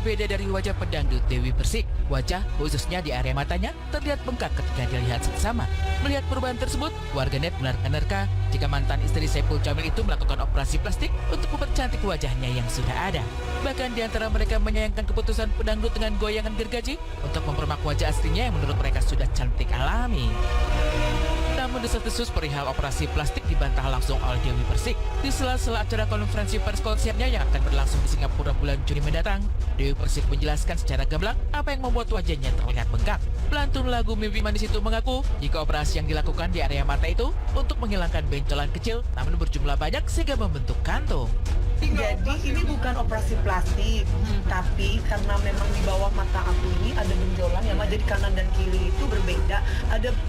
berbeda dari wajah pedangdut Dewi Persik. Wajah, khususnya di area matanya, terlihat bengkak ketika dilihat seksama. Melihat perubahan tersebut, warganet menerka-nerka jika mantan istri Saipul Jamil itu melakukan operasi plastik untuk mempercantik wajahnya yang sudah ada. Bahkan di antara mereka menyayangkan keputusan pedangdut dengan goyangan gergaji untuk mempermak wajah aslinya yang menurut mereka sudah cantik alami. Namun desas-desus perihal operasi plastik dibantah langsung oleh Dewi Persik. Di sela-sela acara konferensi pers konsernya yang akan berlangsung di Singapura bulan Juni mendatang, Dewi Persik menjelaskan secara gamblang apa yang membuat wajahnya terlihat bengkak. Pelantun lagu Mimpi Manis itu mengaku jika operasi yang dilakukan di area mata itu untuk menghilangkan benjolan kecil namun berjumlah banyak sehingga membentuk kantung. Jadi ini bukan operasi plastik, tapi karena memang di bawah mata aku ini ada benjolan yang jadi kanan dan kiri itu berbeda.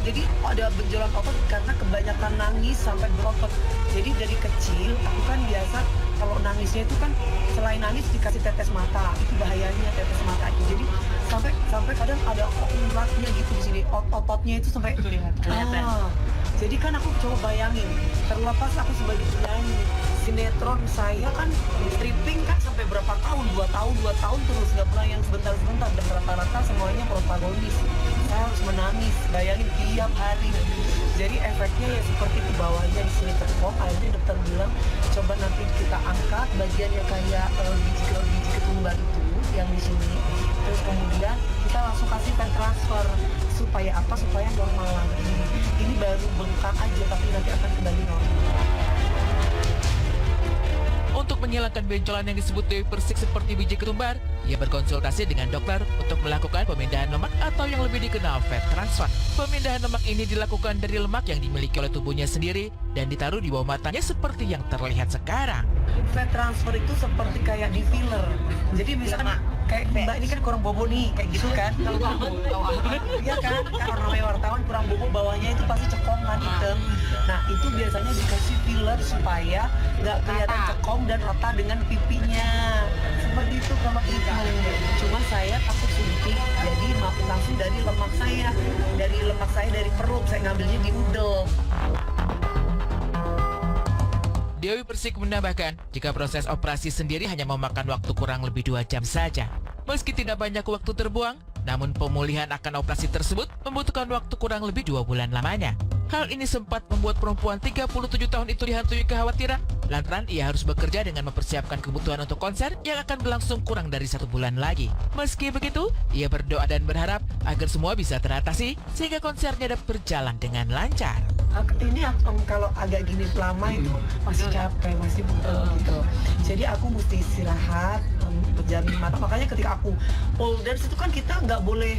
Jadi ada benjolan otot karena kebanyakan nangis sampai berotot. Jadi dari kecil aku kan biasa kalau nangisnya itu kan selain nangis dikasih tetes mata, itu bahayanya tetes mata itu. Jadi sampai kadang ada uratnya gitu di sini, ototnya itu sampai kelihatan. Jadi kan aku coba bayangin, terlepas aku sebagai penyanyi, sinetron saya kan stripping kan sampai berapa tahun, 2 tahun terus, nggak pernah yang sebentar-sebentar, dan rata-rata semuanya protagonis. Saya harus menangis, bayangin tiap hari. Jadi efeknya ya seperti itu, bawahnya di sini terpok. Akhirnya dokter bilang coba nanti kita angkat bagian yang kayak biji ketumbar itu yang di sini. Terus kemudian kita langsung kasih pen transfer supaya apa? Supaya normal lagi. Ini baru bengkak aja tapi nanti akan kembali normal. Untuk menghilangkan benjolan yang disebut Dewi Persik seperti biji ketumbar, ia berkonsultasi dengan dokter untuk melakukan pemindahan lemak atau yang lebih dikenal fat transfer. Pemindahan lemak ini dilakukan dari lemak yang dimiliki oleh tubuhnya sendiri dan ditaruh di bawah matanya seperti yang terlihat sekarang. Fat transfer itu seperti kayak di filler. Jadi misalkan kayak Mbak ini kan kurang bobo nih, kayak gitu kan. Kalau kamu iya kan, karena namanya wartawan kurang bobo, bawahnya itu pasti cekongan hitam. Nah itu biasanya dikasih filler supaya nggak kelihatan cekong dan rata dengan pipinya. Seperti itu kalau itu. Cuma saya takut suntik, jadi langsung dari lemak saya, dari perut, saya ngambilnya di udel. Dewi Persik menambahkan, jika proses operasi sendiri hanya memakan waktu kurang lebih 2 jam saja. Meski tidak banyak waktu terbuang, namun pemulihan akan operasi tersebut membutuhkan waktu kurang lebih 2 bulan lamanya. Hal ini sempat membuat perempuan 37 tahun itu dihantui kekhawatiran, lantaran ia harus bekerja dengan mempersiapkan kebutuhan untuk konser yang akan berlangsung kurang dari 1 bulan lagi. Meski begitu, ia berdoa dan berharap agar semua bisa teratasi sehingga konsernya dapat berjalan dengan lancar. Ini kalau agak gini lama itu masih capek, masih butuh gitu. Jadi aku mesti istirahat, berjamin mata. Makanya ketika aku pole dance itu kan kita nggak boleh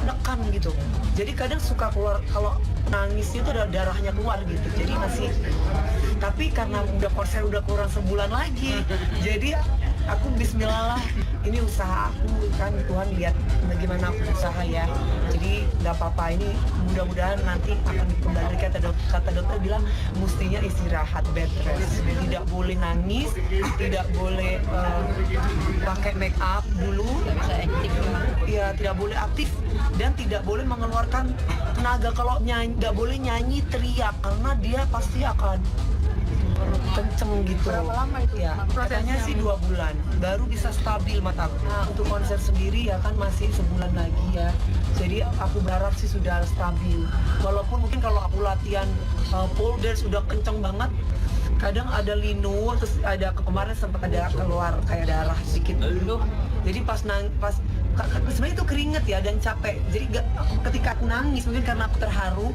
nekan gitu. Jadi kadang suka keluar, kalau nangis itu ada darahnya keluar gitu. Jadi masih, tapi karena udah konser udah kurang sebulan lagi, jadi aku bismillah lah, ini usaha aku kan, Tuhan lihat bagaimana aku usaha ya. Jadi nggak apa-apa, ini mudah-mudahan nanti akan dikembali. Kata dokter bilang mestinya istirahat, bed rest, tidak boleh nangis, tidak boleh pakai make up dulu, ya tidak boleh aktif dan tidak boleh mengeluarkan tenaga. Kalau nyanyi nggak boleh nyanyi teriak karena dia pasti akan kenceng gitu. Berapa lama itu? Ya, katanya sih 2 bulan baru bisa stabil mataku. Nah, untuk konser sendiri ya kan masih sebulan lagi ya. Jadi aku berharap sih sudah stabil. Walaupun mungkin kalau aku latihan pole dance sudah kenceng banget, kadang ada linu, terus ada kemarin sempat ada keluar kayak darah sedikit dulu. Jadi pas sebenarnya itu keringet ya dan capek. Jadi ketika aku nangis mungkin karena aku terharu,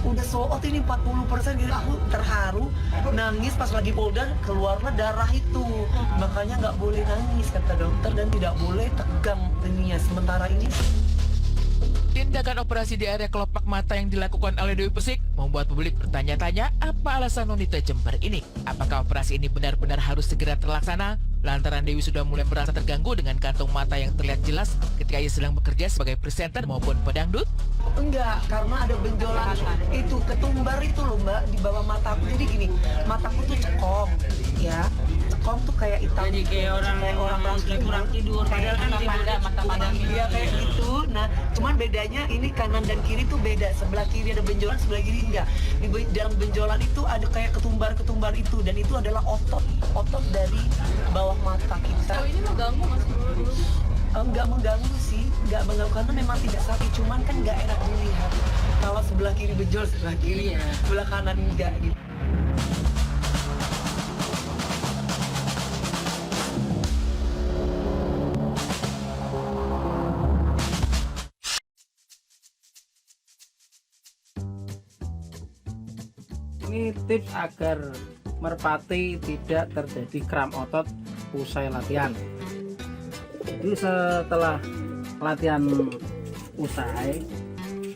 udah sold out ini 40%, gitu aku terharu, nangis pas lagi pole dance keluarlah darah itu. Makanya nggak boleh nangis kata dokter dan tidak boleh tegang ininya sementara ini. Tindakan operasi di area kelopak mata yang dilakukan oleh Dewi Persik membuat publik bertanya-tanya apa alasan wanita Jember ini. Apakah operasi ini benar-benar harus segera terlaksana? Lantaran Dewi sudah mulai merasa terganggu dengan kantung mata yang terlihat jelas ketika ia sedang bekerja sebagai presenter maupun pedangdut. Enggak, karena ada benjolan itu ketumbar itu loh Mbak di bawah mataku. Jadi gini, mataku tuh cekong. ya. Cekong tuh kayak hitam. Jadi kayak orang kurang tidur. Padahal kan mata pandang dia kayak gitu. Nah, cuman bedanya ini kanan dan kiri tuh beda. Sebelah kiri ada benjolan, sebelah kiri enggak. Di dalam benjolan itu ada kayak ketumbar-ketumbar itu, dan itu adalah otot dari bawah mata kita. Oh, ini mengganggu mas dulu? Enggak mengganggu sih, enggak mengganggu karena memang tidak sakit, cuman kan enggak enak dilihat. Kalau sebelah kiri benjol, sebelah kiri, sebelah kanan enggak gitu. Ini tips agar merpati tidak terjadi kram otot usai latihan. Jadi setelah latihan usai,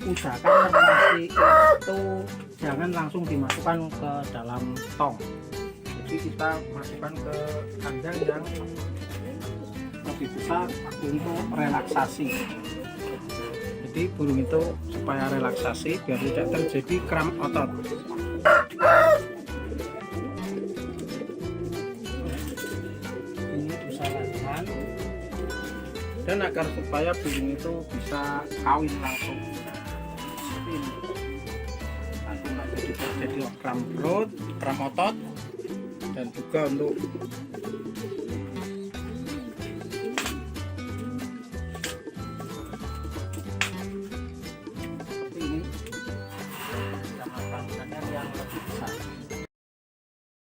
usahakan merpati itu jangan langsung dimasukkan ke dalam tong. Jadi kita masukkan ke kandang yang lebih besar untuk relaksasi. Jadi burung itu supaya relaksasi biar tidak terjadi kram otot. Ini usaha latihan dan agar supaya burung itu bisa kawin langsung seperti ini, nanti tidak terjadi kram perut, kram otot, dan juga untuk